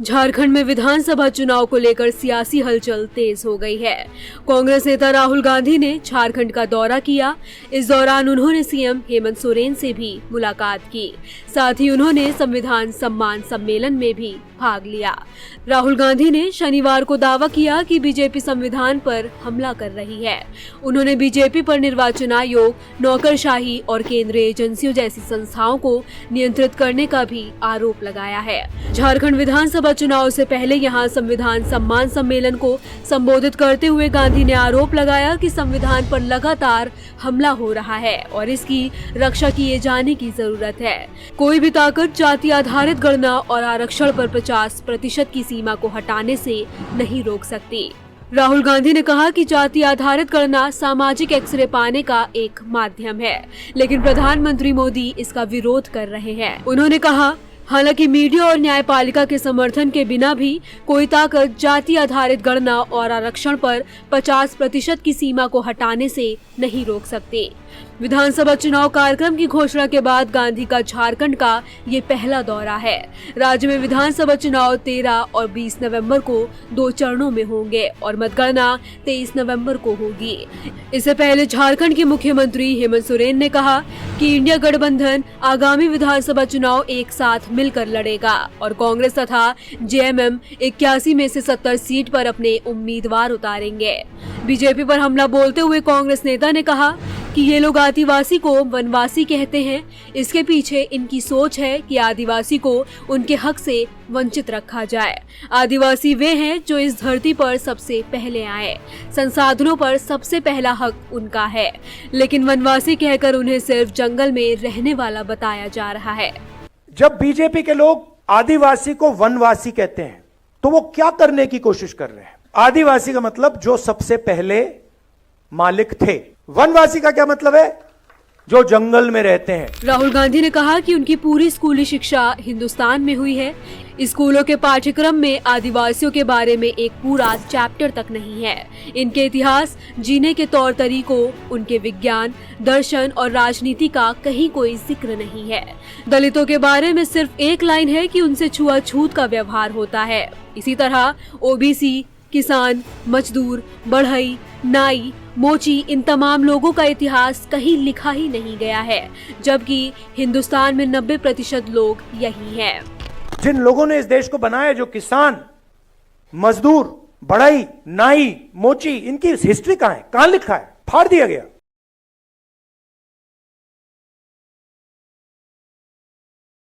झारखंड में विधानसभा चुनाव को लेकर सियासी हलचल तेज हो गई है। कांग्रेस नेता राहुल गांधी ने झारखंड का दौरा किया। इस दौरान उन्होंने सीएम हेमंत सोरेन से भी मुलाकात की। साथ ही उन्होंने संविधान सम्मान सम्मेलन में भी भाग लिया। राहुल गांधी ने शनिवार को दावा किया कि बीजेपी संविधान पर हमला कर रही है। उन्होंने बीजेपी पर निर्वाचन आयोग, नौकरशाही और केंद्रीय एजेंसियों जैसी संस्थाओं को नियंत्रित करने का भी आरोप लगाया है। झारखंड विधानसभा चुनाव से पहले यहां संविधान सम्मान सम्मेलन को संबोधित करते हुए गांधी ने आरोप लगाया कि संविधान पर लगातार हमला हो रहा है और इसकी रक्षा किए जाने की जरूरत है। कोई भी ताकत जाति आधारित गणना और आरक्षण पर 50% की सीमा को हटाने से नहीं रोक सकती। राहुल गांधी ने कहा कि जाति आधारित गणना सामाजिक एक्सरे पाने का एक माध्यम है, लेकिन प्रधानमंत्री मोदी इसका विरोध कर रहे हैं। उन्होंने कहा, हालांकि मीडिया और न्यायपालिका के समर्थन के बिना भी कोई ताकत जाति आधारित गणना और आरक्षण पर 50% की सीमा को हटाने से नहीं रोक सकती। विधानसभा चुनाव कार्यक्रम की घोषणा के बाद गांधी का झारखंड का ये पहला दौरा है। राज्य में विधानसभा चुनाव 13 और 20 नवंबर को 2 चरणों में होंगे और मतगणना 23 नवंबर को होगी। इससे पहले झारखंड के मुख्यमंत्री हेमंत सोरेन ने कहा कि इंडिया गठबंधन आगामी विधानसभा चुनाव एक साथ मिलकर लड़ेगा और कांग्रेस तथा जेएमएम 81 में से 70 सीट पर अपने उम्मीदवार उतारेंगे। बीजेपी पर हमला बोलते हुए कांग्रेस नेता ने कहा कि ये लोग आदिवासी को वनवासी कहते हैं। इसके पीछे इनकी सोच है कि आदिवासी को उनके हक से वंचित रखा जाए। आदिवासी वे हैं जो इस धरती पर सबसे पहले आए। संसाधनों पर सबसे पहला हक उनका है, लेकिन वनवासी कहकर उन्हें सिर्फ जंगल में रहने वाला बताया जा रहा है। जब बीजेपी के लोग आदिवासी को वनवासी कहते हैं तो वो क्या करने की कोशिश कर रहे हैं? आदिवासी का मतलब जो सबसे पहले मालिक थे। वनवासी का क्या मतलब है? जो जंगल में रहते हैं। राहुल गांधी ने कहा कि उनकी पूरी स्कूली शिक्षा हिंदुस्तान में हुई है। स्कूलों के पाठ्यक्रम में आदिवासियों के बारे में एक पूरा चैप्टर तक नहीं है। इनके इतिहास, जीने के तौर तरीकों, उनके विज्ञान, दर्शन और राजनीति का कहीं कोई जिक्र नहीं है। दलितों के बारे में सिर्फ एक लाइन है कि उनसे छुआछूत का व्यवहार होता है। इसी तरह ओबीसी, किसान, मजदूर, बढ़ई, नाई, मोची, इन तमाम लोगों का इतिहास कहीं लिखा ही नहीं गया है, जबकि हिंदुस्तान में 90% लोग यही हैं। जिन लोगों ने इस देश को बनाया, जो किसान, मजदूर, बढ़ई, नाई, मोची, इनकी हिस्ट्री कहां है? कहां लिखा है? फाड़ दिया गया।